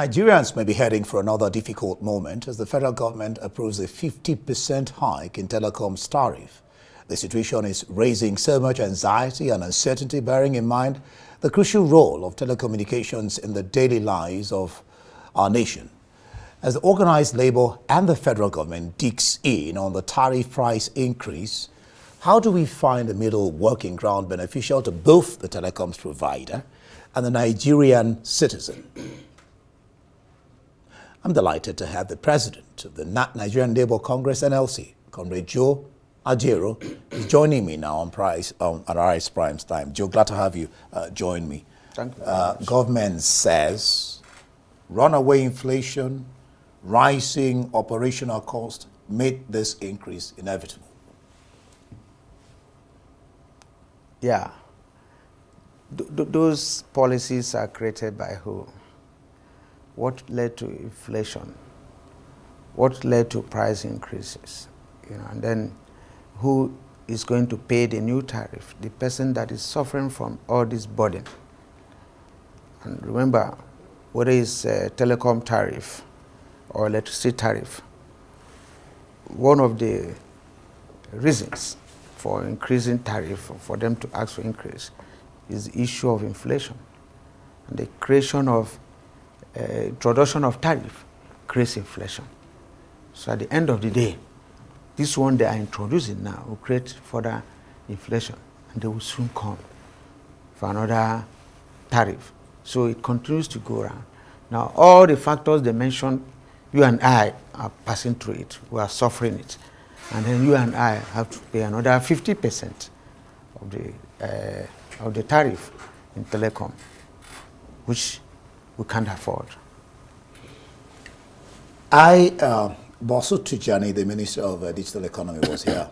Nigerians may be heading for another difficult moment as the federal government approves a 50% hike in telecom's tariff. The situation is raising so much anxiety and uncertainty, bearing in mind the crucial role of telecommunications in the daily lives of our nation. As the organized labor and the federal government digs in on the tariff price increase, how do we find a middle working ground beneficial to both the telecoms provider and the Nigerian citizen? I'm delighted to have the president of the Nigerian Labour Congress, NLC, Comrade Joe Ajaero, is joining me now on Arise Prime's Time. Joe, glad to have you join me. Thank you. Government says runaway inflation, rising operational cost made this increase inevitable. Yeah. Those policies are created by who? What led to inflation? What led to price increases? And then who is going to pay the new tariff? The person that is suffering from all this burden. And remember, whether it's telecom tariff or electricity tariff, one of the reasons for increasing tariff, for them to ask for increase, is the issue of inflation. And the creation of introduction of tariff creates inflation. So at the end of the day, this one they are introducing now will create further inflation, and they will soon come for another tariff. So it continues to go around. Now all the factors they mentioned, you and I are passing through it. We are suffering it. And then you and I have to pay another 50% of the tariff in telecom, which we can't afford. Bosu Tijani, the Minister of Digital Economy, was here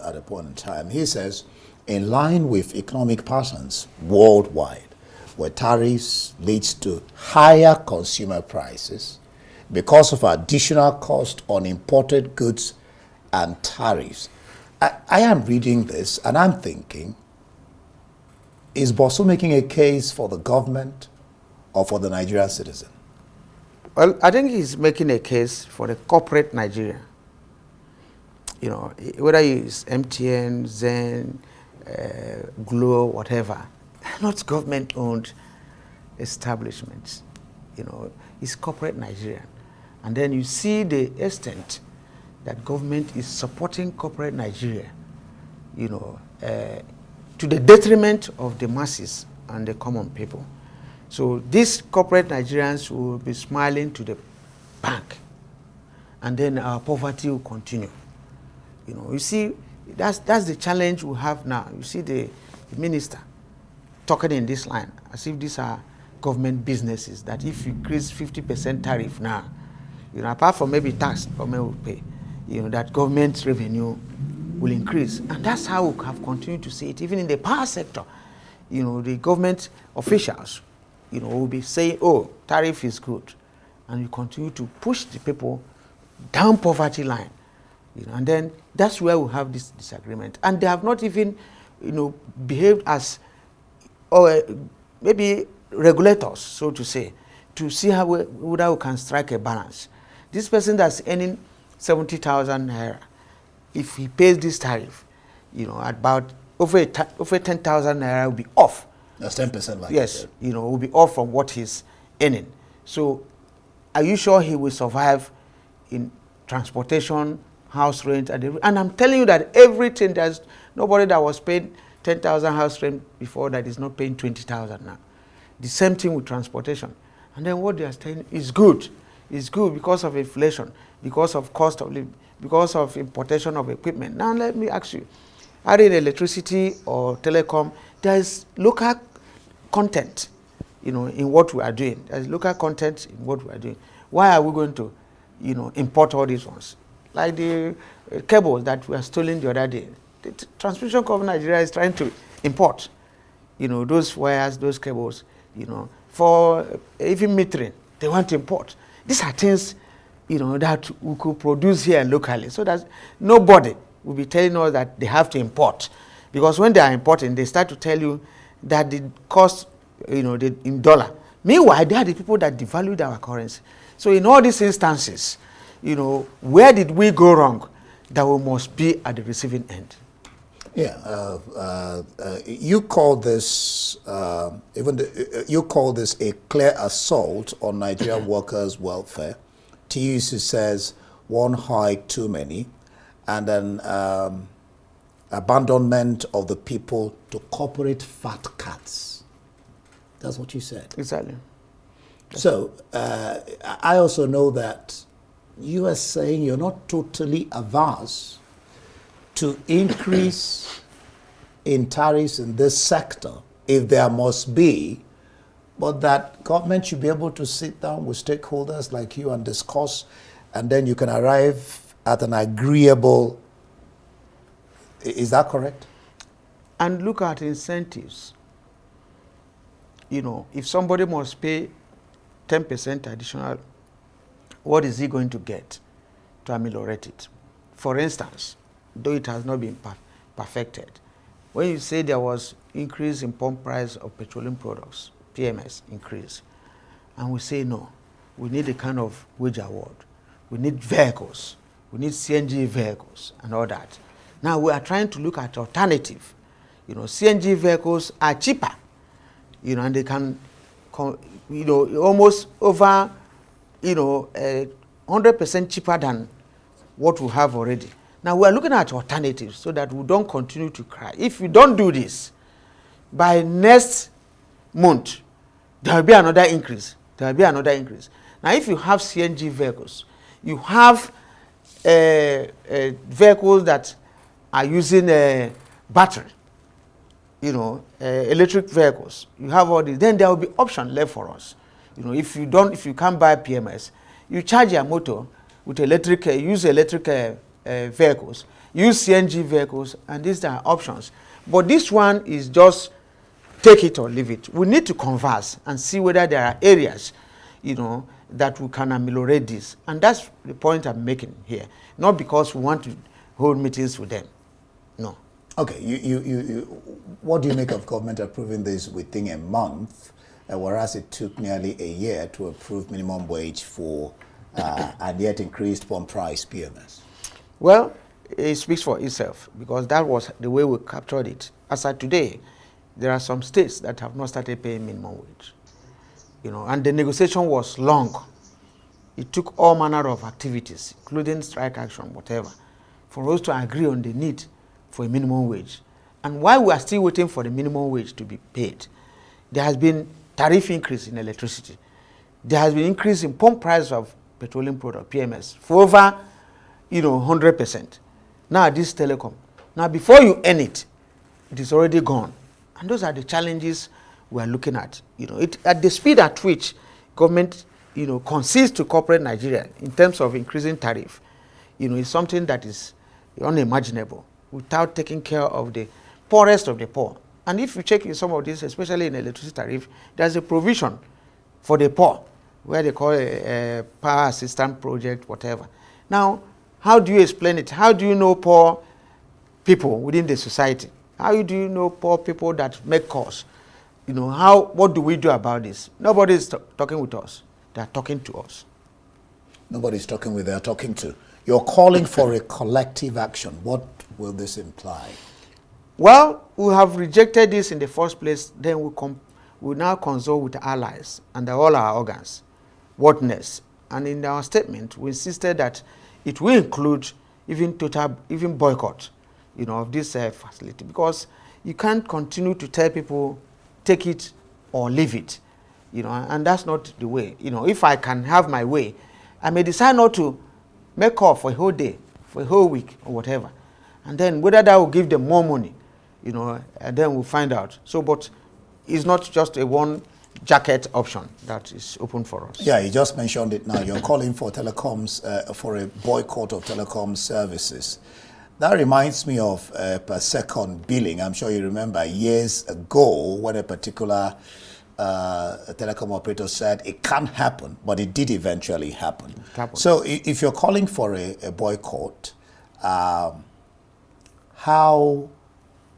at a point in time. He says, in line with economic patterns worldwide, where tariffs leads to higher consumer prices because of additional cost on imported goods and tariffs. I am reading this and I'm thinking, is Bosu making a case for the government or for the Nigerian citizen? Well, I think he's making a case for the corporate Nigeria. Whether it's MTN, Zen, Glo, whatever, not government-owned establishments. It's corporate Nigeria. And then you see the extent that government is supporting corporate Nigeria, to the detriment of the masses and the common people. So these corporate Nigerians will be smiling to the bank, and then our poverty will continue. You see, that's the challenge we have now. You see the minister talking in this line as if these are government businesses, that if you increase 50% tariff now, apart from maybe tax government will pay, that government revenue will increase. And that's how we have continued to see it. Even in the power sector, the government officials, will be saying, oh, tariff is good. And you continue to push the people down poverty line. And then that's where we have this disagreement. And they have not even, behaved as, maybe regulators, so to say, to see how whether we can strike a balance. This person that's earning 70,000 naira, if he pays this tariff, about over 10,000 naira will be off. That's 10%, like yes, will be off from what he's earning. So, are you sure he will survive in transportation, house rent, and I'm telling you that everything, there's nobody that was paying 10,000 house rent before that is not paying 20,000 now. The same thing with transportation. And then what they are saying is good. It's good because of inflation, because of cost of living, because of importation of equipment. Now let me ask you, either in electricity or telecom, there is local content, in what we are doing. There is local content in what we are doing. Why are we going to, import all these ones? Like the cables that were stolen the other day. The transmission company of Nigeria is trying to import, those wires, those cables, for even metering, they want to import. These are things, that we could produce here locally. So that nobody will be telling us that they have to import. Because when they are importing, they start to tell you that the cost, in dollar. Meanwhile, they are the people that devalued our currency. So in all these instances, where did we go wrong that we must be at the receiving end? Yeah, you call this you call this a clear assault on Nigerian workers' welfare. TUC says one hike too many, and then abandonment of the people to corporate fat cats. That's what you said. Exactly. So I also know that you are saying you're not totally averse to increase in tariffs in this sector, if there must be, but that government should be able to sit down with stakeholders like you and discuss, and then you can arrive at an agreeable. Is that correct? And look at incentives. If somebody must pay 10% additional, what is he going to get to ameliorate it? For instance, though it has not been perfected, when you say there was increase in pump price of petroleum products, PMS increase, and we say no, we need a kind of wage award, we need vehicles, we need CNG vehicles and all that. Now we are trying to look at alternative. CNG vehicles are cheaper, and they can, almost over, 100% cheaper than what we have already. Now we are looking at alternatives so that we don't continue to cry. If we don't do this, by next month, there will be another increase. There will be another increase. Now if you have CNG vehicles, you have vehicles that are using battery, electric vehicles. You have all these. Then there will be option left for us. If you can't buy PMS, you charge your motor with electric, use electric vehicles, use CNG vehicles, and these are options. But this one is just take it or leave it. We need to converse and see whether there are areas, that we can ameliorate this. And that's the point I'm making here. Not because we want to hold meetings with them. No. Okay, what do you make of government approving this within a month, whereas it took nearly a year to approve minimum wage for and yet increased pump price PMS? Well, it speaks for itself, because that was the way we captured it. As of today, there are some states that have not started paying minimum wage. And the negotiation was long. It took all manner of activities, including strike action, whatever, for us to agree on the need for a minimum wage. And while we are still waiting for the minimum wage to be paid, there has been tariff increase in electricity. There has been increase in pump price of petroleum product, PMS, for over 100%. Now this telecom. Now before you earn it, it is already gone. And those are the challenges we are looking at. At the speed at which government, concedes to corporate Nigeria in terms of increasing tariff, is something that is unimaginable without taking care of the poorest of the poor. And if you check in some of this, especially in electricity tariff, there's a provision for the poor, where they call a power assistance project, whatever. Now, how do you explain it? How do you know poor people within the society? How do you know poor people that make calls? What do we do about this? Nobody is talking with us. They are talking to us. Nobody's talking with, they are talking to. You're calling for a collective action. What will this imply? Well, we have rejected this in the first place. Then we now consult with allies and all our organs. What next? And in our statement, we insisted that it will include even boycott, of this facility, because you can't continue to tell people take it or leave it, and that's not the way. If I can have my way, I may decide not to make call for a whole day, for a whole week, or whatever, and then whether that will give them more money, and then we'll find out. So, but it's not just a one jacket option that is open for us. Yeah, you just mentioned it now. You're calling for telecoms, for a boycott of telecom services. That reminds me of per second billing. I'm sure you remember years ago when a particular telecom operator said it can't happen, but it did eventually happen. So if you're calling for a boycott, how,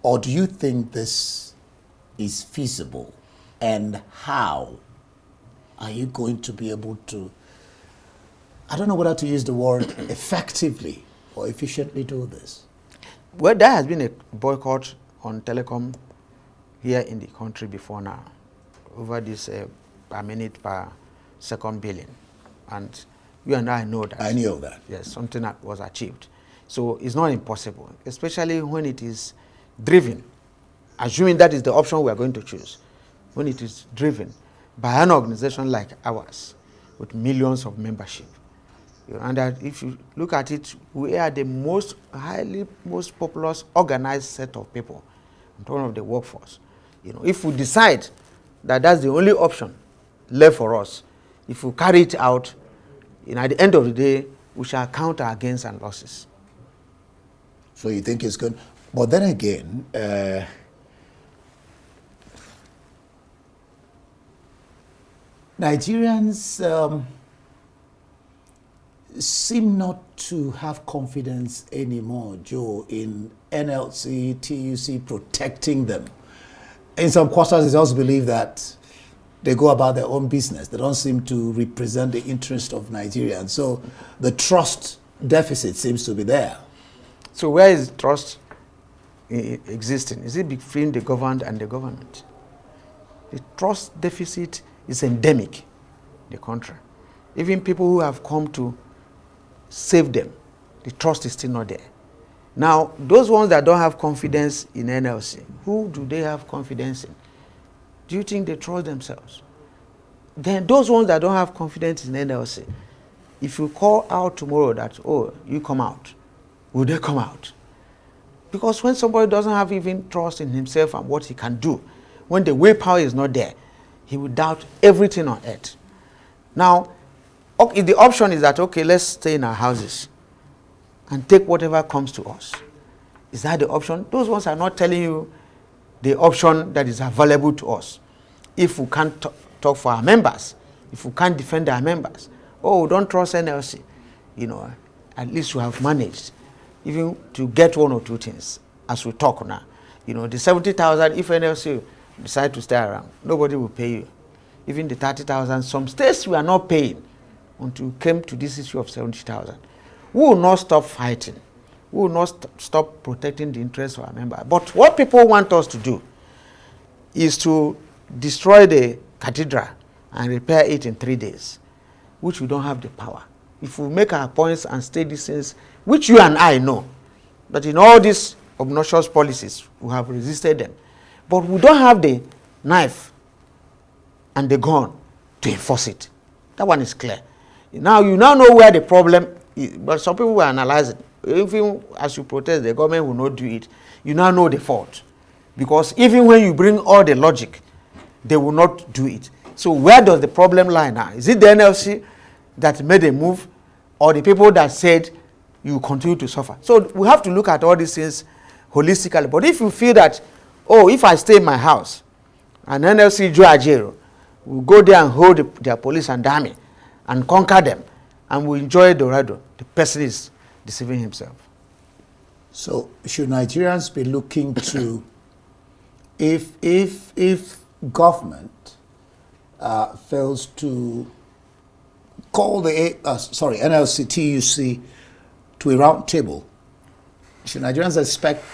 or do you think this is feasible, and how are you going to be able to, I don't know whether to use the word effectively or efficiently do this? Well, there has been a boycott on telecom here in the country before now, over this per minute per second billing. And you and I know that. I knew that. Yes, something that was achieved. So it's not impossible, especially when it is driven, assuming that is the option we are going to choose, when it is driven by an organization like ours with millions of membership. And that if you look at it, we are the most populous, organized set of people in terms of the workforce. If we decide that that's the only option left for us, if we carry it out, at the end of the day, we shall count our gains and losses. So you think it's good? But then again, Nigerians seem not to have confidence anymore, Joe, in NLC, TUC protecting them. In some quarters, it's also believed that they go about their own business. They don't seem to represent the interest of Nigerians. So the trust deficit seems to be there. So where is trust existing? Is it between the governed and the government? The trust deficit is endemic in the country. Even people who have come to save them, the trust is still not there. Now, those ones that don't have confidence in NLC, who do they have confidence in? Do you think they trust themselves? Then those ones that don't have confidence in NLC, if you call out tomorrow that, oh, you come out, will they come out? Because when somebody doesn't have even trust in himself and what he can do, when the willpower is not there, he will doubt everything on earth. Now, okay, the option is that, okay, let's stay in our houses and take whatever comes to us. Is that the option? Those ones are not telling you the option that is available to us. If we can't talk for our members, if we can't defend our members, oh, don't trust NLC, at least you have managed even to get one or two things as we talk now. The 70,000, if NLC decide to stay around, nobody will pay you. Even the 30,000, some states we are not paying until we came to this issue of 70,000. We will not stop fighting. We will not stop protecting the interests of our members. But what people want us to do is to destroy the cathedral and repair it in 3 days, which we don't have the power. If we make our points and state these things, which you and I know, that in all these obnoxious policies, we have resisted them. But we don't have the knife and the gun to enforce it. That one is clear. Now, you now know where the problem is, but some people will analyze it. Even as you protest, the government will not do it. You now know the fault. Because even when you bring all the logic, they will not do it. So where does the problem lie now? Is it the NLC that made a move, or the people that said you continue to suffer? So we have to look at all these things holistically. But if you feel that, oh, if I stay in my house, and NLC Masses-Ajaero will go there and hold their police and army and conquer them, and we enjoy Dorado, the person is deceiving himself. So should Nigerians be looking to, if government fails to call the NLC TUC to a round table, should Nigerians expect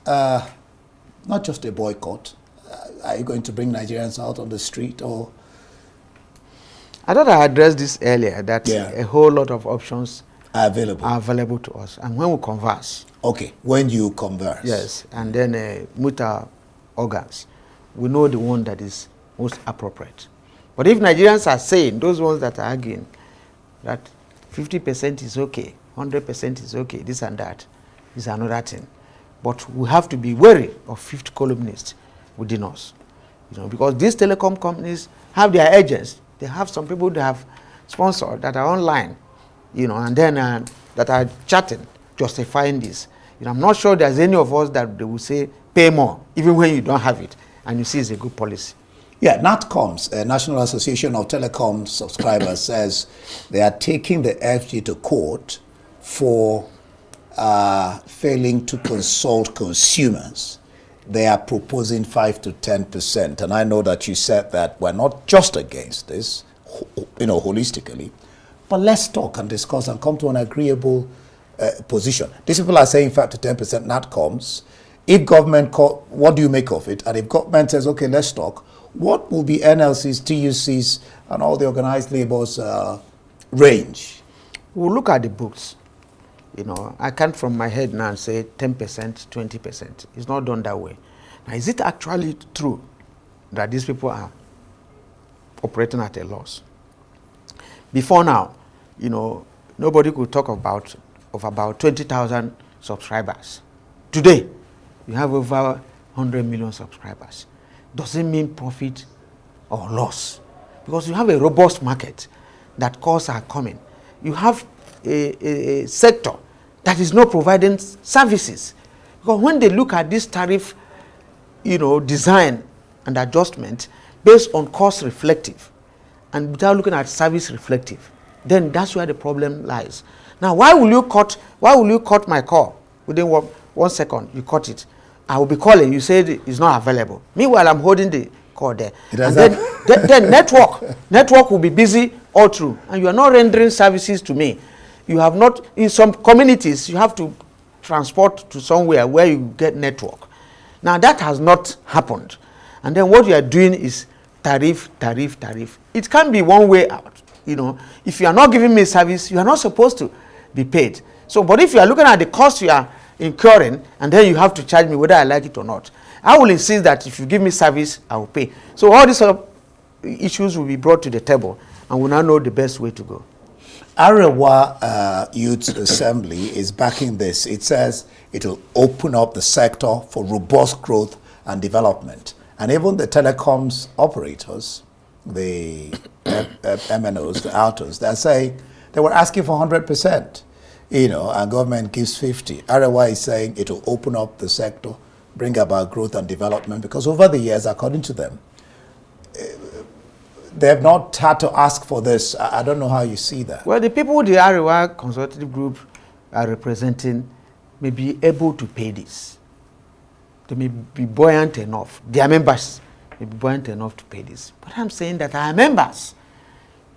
not just a boycott? Are you going to bring Nigerians out on the street, or? I thought I addressed this earlier, that a whole lot of options are available to us. And when we converse. Okay, when you converse. Yes, and then with our organs, we know the one that is most appropriate. But if Nigerians are saying, those ones that are arguing, that 50% is okay, 100% is okay, this and that, is another thing. But we have to be wary of fifth columnists within us. Because these telecom companies have their agents. They have some people they have sponsored that are online, and then that are chatting, justifying this. I'm not sure there's any of us that they will say pay more, even when you don't have it, and you see it's a good policy. Yeah, NATCOMS, National Association of Telecom Subscribers, says they are taking the FG to court for failing to consult consumers they are proposing 5 to 10%. And I know that you said that we're not just against this, holistically, but let's talk and discuss and come to an agreeable position. These people are saying 5 to 10% NATCOMs. If government, what do you make of it? And if government says, okay, let's talk, what will be NLC's, TUC's, and all the organized labor's range? We'll look at the books. I can't from my head now say 10%, 20%. It's not done that way. Now, is it actually true that these people are operating at a loss? Before now, nobody could talk about 20,000 subscribers. Today, you have over 100 million subscribers. Does it mean profit or loss? Because you have a robust market that costs are coming. You have a sector that is not providing services. Because when they look at this tariff, design and adjustment based on cost reflective and without looking at service reflective, then that's where the problem lies. Now, why will you cut my call within 1 second? You cut it. I will be calling. You said it's not available. Meanwhile, I'm holding the call there. And then network will be busy all through, and you are not rendering services to me. You have not, in some communities, you have to transport to somewhere where you get network. Now, that has not happened. And then what you are doing is tariff. It can be one way out. If you are not giving me service, you are not supposed to be paid. So, but if you are looking at the cost you are incurring, and then you have to charge me whether I like it or not, I will insist that if you give me service, I will pay. So all these sort of issues will be brought to the table, and we'll now know the best way to go. Arewa Youth Assembly is backing this. It says it will open up the sector for robust growth and development. And even the telecoms operators, the MNOs, the Altos, they're saying they were asking for 100%, and government gives 50. Arewa is saying it will open up the sector, bring about growth and development, because over the years, according to them, they have not had to ask for this. I don't know how you see that. Well, the people the Arewa Consultative Group are representing may be able to pay this. They may be buoyant enough. Their members may be buoyant enough to pay this. But I'm saying that our members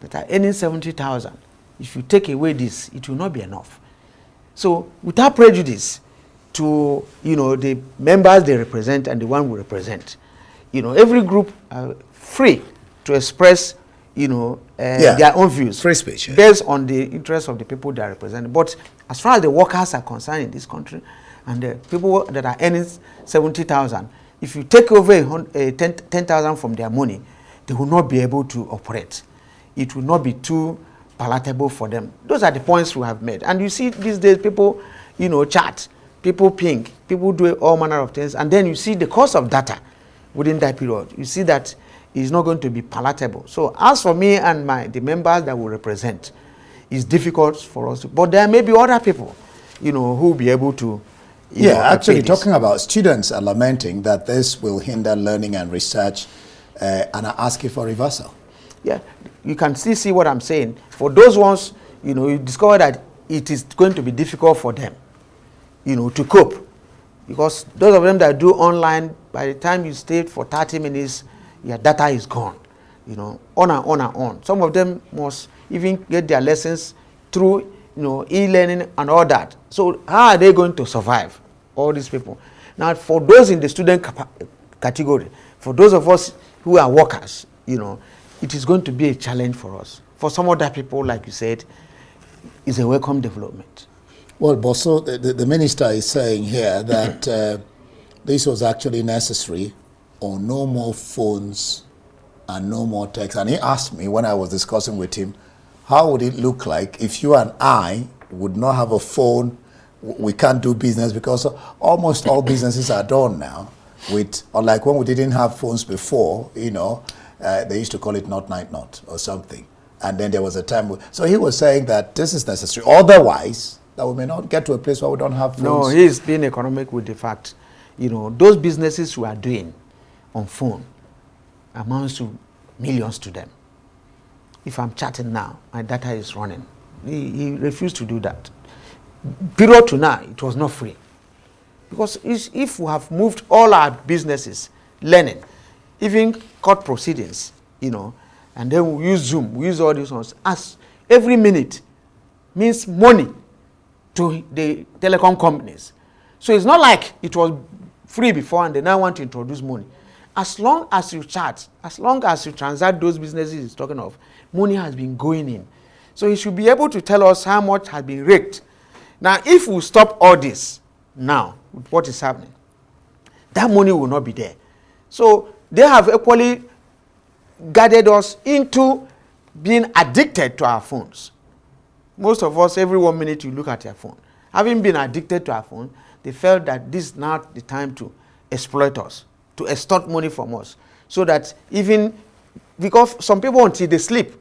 that are earning 70,000, if you take away this, it will not be enough. So, without prejudice to the members they represent and the one we represent, every group are free to express, their own views. Free speech. Based on the interests of the people they are representing. But as far as the workers are concerned in this country, and the people that are earning 70,000, if you take over 10,000 from their money, they will not be able to operate. It will not be too palatable for them. Those are the points we have made. And you see these days people, chat, people ping, people do all manner of things, and then you see the cost of data within that period. You see that it's not going to be palatable. So as for me and the members that we represent, it's difficult for us to, but there may be other people, who will be able to. Actually, talking about students are lamenting that this will hinder learning and research, and are asking for reversal. Yeah, you can still see what I'm saying. For those ones, you discover that it is going to be difficult for them, to cope. Because those of them that do online, by the time you stay for 30 minutes, your data is gone, on and on and on. Some of them must even get their lessons through, e-learning and all that. So how are they going to survive, all these people? Now, for those in the student category, for those of us who are workers, it is going to be a challenge for us. For some other people, like you said, it's a welcome development. Well, Bosso, the minister is saying here that this was actually necessary, or no more phones and no more texts. And he asked me when I was discussing with him, how would it look like if you and I would not have a phone? We can't do business, because almost all businesses are done now with, unlike when we didn't have phones before, they used to call it not or something. And then there was a time, so he was saying that this is necessary. Otherwise, that we may not get to a place where we don't have phones. No, he's being economic with the fact, those businesses we are doing on phone amounts to millions to them. If I'm chatting now, my data is running. He refused to do that. Period to now, it was not free. Because if we have moved all our businesses, learning, even court proceedings, and then we use Zoom, we use all these ones, as every minute means money to the telecom companies. So it's not like it was free before and they now want to introduce money. As long as you charge, as long as you transact those businesses he's talking of, money has been going in. So he should be able to tell us how much has been raked. Now, if we stop all this now, with what is happening, that money will not be there. So they have equally guided us into being addicted to our phones. Most of us, every 1 minute you look at your phone. Having been addicted to our phone, they felt that this is not the time to exploit us, to extort money from us. So that even, because some people until they sleep,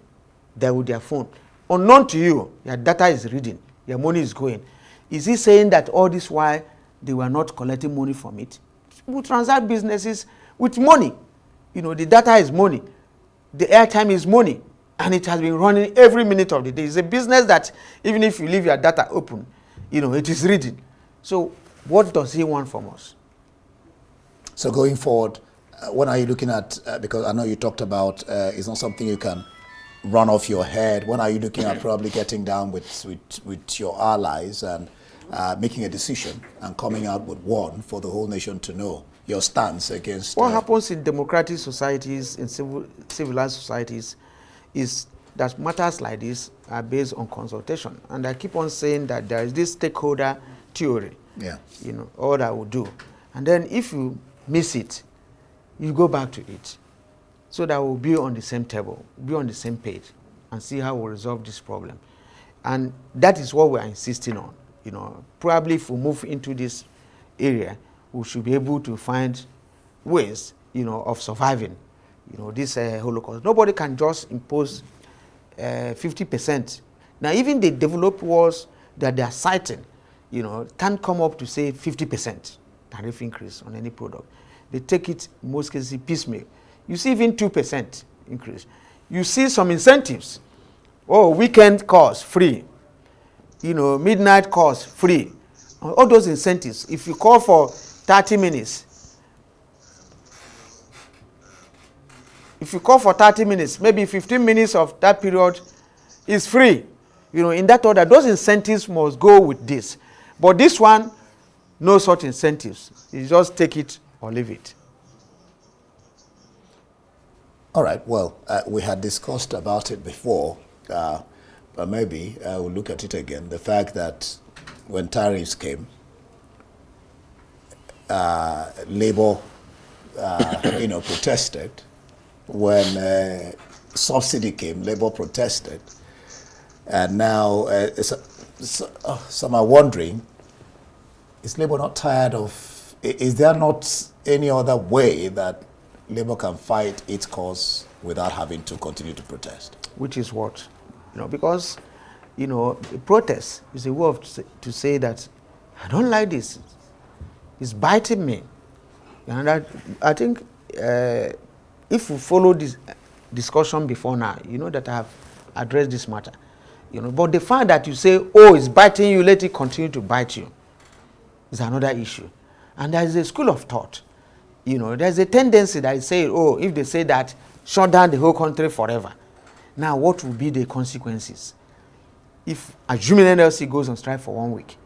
they're with their phone. Unknown to you, your data is reading, your money is going. Is he saying that all this while they were not collecting money from it? We transact businesses with money. The data is money. The airtime is money. And it has been running every minute of the day. It's a business that even if you leave your data open, it is reading. So what does he want from us? So going forward, what are you looking at? Because I know you talked about it's not something you can run off your head. When are you looking at probably getting down with your allies and making a decision and coming out with one for the whole nation to know your stance against... What happens in democratic societies, in civilized societies, is that matters like this are based on consultation. And I keep on saying that there is this stakeholder theory, all that will do. And then if you miss it, you go back to it. So that we'll be on the same table, be on the same page, and see how we'll resolve this problem. And that is what we're insisting on. Probably if we move into this area, we should be able to find ways, of surviving, this Holocaust. Nobody can just impose 50%. Now, even the developed worlds that they are citing, can't come up to say 50% tariff increase on any product. They take it, in most cases, piecemeal. You see even 2% increase. You see some incentives. Oh, weekend calls, free. Midnight calls, free. All those incentives. If you call for 30 minutes, maybe 15 minutes of that period is free. In that order, those incentives must go with this. But this one, no such incentives. You just take it or leave it. All right, well, we had discussed about it before, but maybe we'll look at it again. The fact that when tariffs came, Labour, protested. When subsidy came, Labour protested. And now some are wondering, is Labour not tired of, is there not any other way that Labour can fight its cause without having to continue to protest? Which is what? Because, protest is a way to say that I don't like this. It's biting me. And I think if we follow this discussion before now, that I have addressed this matter. But the fact that you say, oh, it's biting you, let it continue to bite you, is another issue. And there is a school of thought. There's a tendency that say, oh, if they say that, shut down the whole country forever. Now, what will be the consequences? If, assuming NLC goes on strike for 1 week,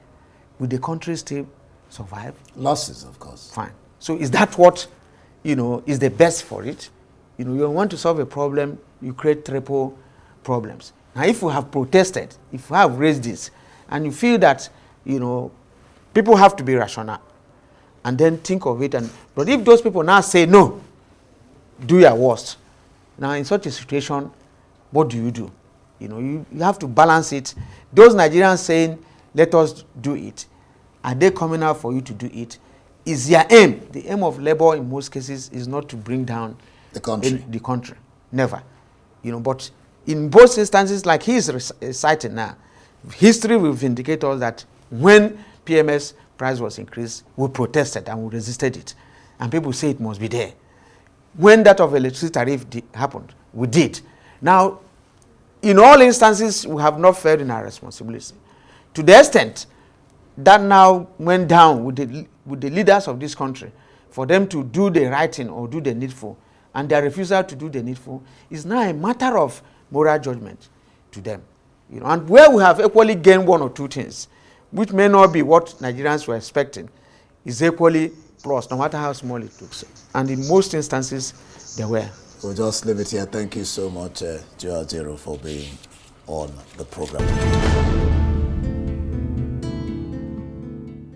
will the country still survive? Losses, of course. Fine. So is that what, is the best for it? You want to solve a problem, you create triple problems. Now, if we have protested, if we have raised this, and you feel that, people have to be rational, and then think of it. But if those people now say, no, do your worst. Now, in such a situation, what do? You have to balance it. Those Nigerians saying, let us do it, are they coming out for you to do it? Is their aim? The aim of Labour in most cases is not to bring down the country. The country. Never. But in both instances, like he is citing now, history will vindicate us that when PMS price was increased, we protested and we resisted it. And people say it must be there. When that of electricity tariff happened, we did. Now, in all instances, we have not failed in our responsibility. To the extent that now went down with the leaders of this country for them to do the right thing or do the needful, and their refusal to do the needful is now a matter of moral judgment to them. You know, and where we have equally gained one or two things, which may not be what Nigerians were expecting, is equally plus, no matter how small it looks. And in most instances, they were. We'll just leave it here. Thank you so much, Masses-Ajaero, for being on the program.